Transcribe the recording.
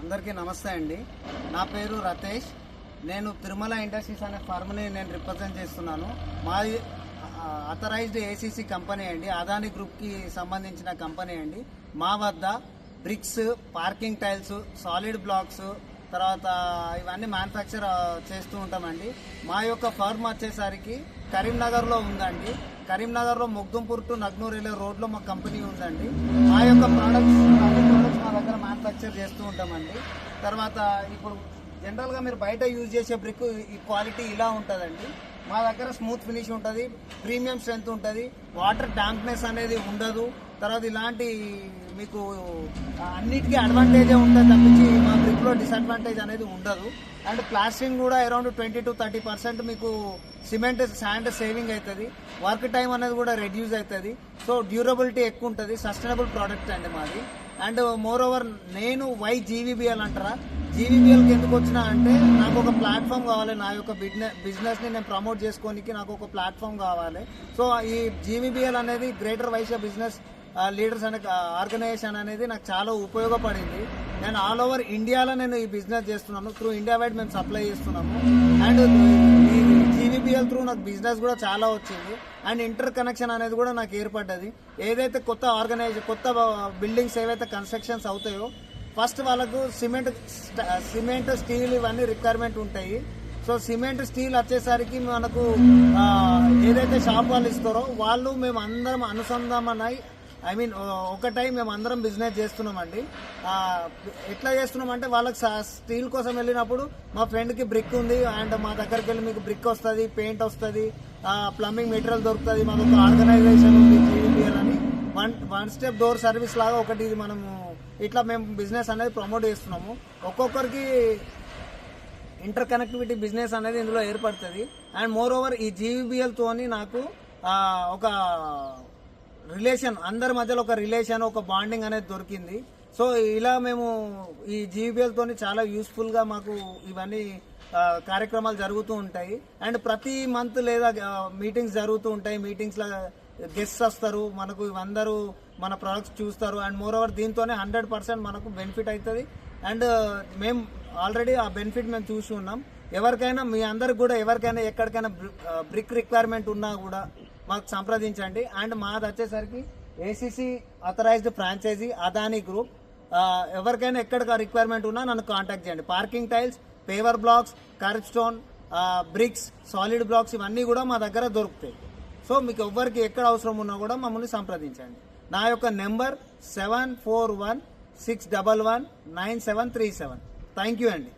అందరికీ నమస్తే అండి. నా పేరు రతేష్. నేను తిరుమల ఇండస్ట్రీస్ అనే ఫర్మ్ని నేను రిప్రజెంట్ చేస్తున్నాను. మాది అథరైజ్డ్ ఏసీసీ కంపెనీ అండి, అదాని గ్రూప్కి సంబంధించిన కంపెనీ అండి. మా వద్ద bricks, parking tiles, solid blocks, తర్వాత ఇవన్నీ మ్యానుఫ్యాక్చర్ చేస్తూ ఉంటామండి. మా యొక్క ఫర్మ్ వచ్చేసరికి కరీంనగర్లో ఉందండి. కరీంనగర్లో మొగ్దుంపూర్ టు నగ్నూర్ వెళ్ళే రోడ్లో మా కంపెనీ ఉందండి. మా యొక్క ప్రోడక్ట్స్ మా దగ్గర మ్యానుఫ్యాక్చర్ చేస్తూ ఉంటామండి. తర్వాత ఇప్పుడు జనరల్గా మీరు బయట యూజ్ చేసే బ్రిక్ ఈ క్వాలిటీ ఇలా ఉంటుందండి. మా దగ్గర స్మూత్ ఫినిష్ ఉంటుంది, ప్రీమియం స్ట్రెంత్ ఉంటుంది, వాటర్ డాంప్నెస్ అనేది ఉండదు. తర్వాత ఇలాంటి మీకు అన్నిటికీ అడ్వాంటేజే ఉంటుంది తప్పించి మా బ్రిక్లో డిసడ్వాంటేజ్ అనేది ఉండదు. అండ్ ప్లాస్టింగ్ కూడా అరౌండ్ 20 to 30% మీకు సిమెంట్ శాండ్ సేవింగ్ అవుతుంది. వర్క్ టైం అనేది కూడా రెడ్యూస్ అవుతుంది. సో డ్యూరబిలిటీ ఎక్కువ ఉంటుంది. సస్టైనబుల్ ప్రోడక్ట్ అండి మాది. అండ్ మోర్ ఓవర్ నేను వై జీవీబీఎల్ అంటారా, జీవీబీఎల్కి ఎందుకు వచ్చినా అంటే నాకు ఒక ప్లాట్ఫామ్ కావాలి. నా యొక్క బిజినెస్ని నేను ప్రమోట్ చేసుకోనికి నాకు ఒక ప్లాట్ఫామ్ కావాలి. సో ఈ జీవీబీఎల్ అనేది గ్రేటర్ వైశ్య బిజినెస్ లీడర్స్ అనే ఆర్గనైజేషన్ అనేది నాకు చాలా ఉపయోగపడింది. నేను ఆల్ ఓవర్ ఇండియాలో నేను ఈ బిజినెస్ చేస్తున్నాను. త్రూ ఇండియా వైడ్ మేము సప్లై చేస్తున్నాము. అండ్ ఈ జీవీబీఎల్ త్రూ నాకు బిజినెస్ కూడా చాలా వచ్చింది. అండ్ ఇంటర్ కనెక్షన్ అనేది కూడా నాకు ఏర్పడ్డది. ఏదైతే కొత్త బిల్డింగ్స్ ఏవైతే కన్స్ట్రక్షన్స్ అవుతాయో ఫస్ట్ వాళ్ళకు సిమెంట్ స్టీల్ ఇవన్నీ రిక్వైర్మెంట్ ఉంటాయి. సో సిమెంట్ స్టీల్ వచ్చేసరికి మనకు ఏదైతే షాప్ వాళ్ళు ఇస్తారో వాళ్ళు మేము అందరం అనుసంధానమై ఒకటై మేము అందరం బిజినెస్ చేస్తున్నామండి. ఎట్లా చేస్తున్నామంటే వాళ్ళకి స్టీల్ కోసం వెళ్ళినప్పుడు మా ఫ్రెండ్కి బ్రిక్ ఉంది అండ్ మా దగ్గరికి వెళ్ళి మీకు బ్రిక్ వస్తుంది, పెయింట్ వస్తుంది, ప్లంబింగ్ మెటీరియల్ దొరుకుతుంది, మాకు ఒక ఆర్గనైజేషన్ ఉంది జీవీబీఎల్ అని వన్ స్టెప్ డోర్ సర్వీస్ లాగా ఒకటి ఇది మనము ఇట్లా మేము బిజినెస్ అనేది ప్రమోట్ చేస్తున్నాము. ఒక్కొక్కరికి ఇంటర్ కనెక్టివిటీ బిజినెస్ అనేది ఇందులో ఏర్పడుతుంది. అండ్ మోర్ ఓవర్ ఈ జీవీబీఎల్ తోని నాకు ఒక రిలేషన్, అందరి మధ్యలో ఒక రిలేషన్, ఒక బాండింగ్ అనేది దొరికింది. సో ఇలా మేము ఈ జీవీబీఎల్ తోని చాలా యూస్ఫుల్ గా మాకు ఇవన్నీ కార్యక్రమాలు జరుగుతూ ఉంటాయి. అండ్ ప్రతి మంత్ లేదా మీటింగ్స్ జరుగుతూ ఉంటాయి. మీటింగ్స్ లో గెస్ట్స్ వస్తారు, మనకు అందరూ మన ప్రొడక్ట్స్ చూస్తారు. అండ్ మోర్ ఓవర్ దీంతోనే 100% మనకు బెనిఫిట్ అవుతుంది. అండ్ మేము ఆల్రెడీ ఆ బెనిఫిట్ మేము చూసి ఉన్నాం. ఎవరికైనా మీ అందరికి కూడా ఎవరికైనా ఎక్కడికైనా బ్రిక్ రిక్వైర్మెంట్ ఉన్నా కూడా మాకు సంప్రదించండి. అండ్ మాది వచ్చేసరికి ACC authorised franchisee Adani group. ఎవరికైనా ఎక్కడ రిక్వైర్మెంట్ ఉన్నా నన్ను కాంటాక్ట్ చేయండి. Parking tiles, paver blocks, curb stone, bricks, solid blocks ఇవన్నీ కూడా మా దగ్గర దొరుకుతాయి. సో మీకు ఎవ్వరికి ఎక్కడ అవసరం ఉన్నా కూడా మమ్మల్ని సంప్రదించండి. నా యొక్క నెంబర్ 7416119737. థ్యాంక్ యూ అండి.